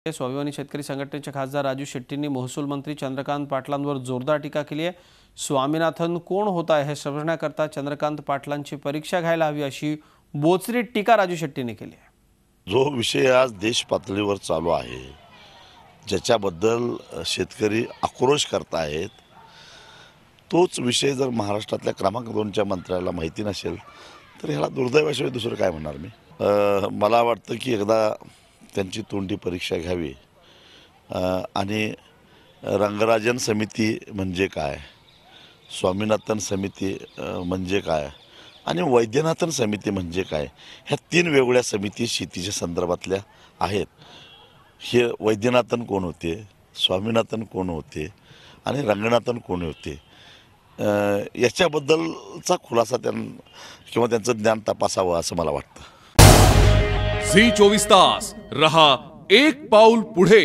स्वाभिमानी शेतकरी संघटनेचे खासदार राजू शेट्टींनी महसूल मंत्री चंद्रकांत पाटलांवर जोरदार टीका केली आहे। स्वामीनाथन कोण होता हे समजण्याकरता चंद्रकांत पाटलांची परीक्षा घ्यायला हवी अशी बोचरी टीका राजू शेट्टींनी केली आहे। जो विषय आज देश पातळीवर चालू आहे, ज्याच्याबद्दल शेतकरी आक्रोश करतायत, तोच विषय जर महाराष्ट्रातल्या क्रमांक 2च्या मंत्र्याला माहिती नसेल तर ह्याला दुर्दैवाशिवाय दुसरं काय म्हणणार मी। मला वाटतं की एकदा त्यांची तोंडी परीक्षा घ्यावी आणि रंगराजन समिती म्हणजे काय, स्वामीनाथन समिती म्हणजे काय आणि वैद्यनाथन समिती म्हणजे काय, ह्या 3 वेगवेगळ्या समिती शेतीच्या संदर्भातल्या आहेत। हे वैद्यनाथन कोण होते, स्वामीनाथन कोण होते आणि रंगनाथन कोण होते, याच्याबद्दलचा खुलासा किंवा त्यांचं ज्ञान तपासावं असं मला वाटतं। झी 24 तास रहा एक पाऊल पुढे।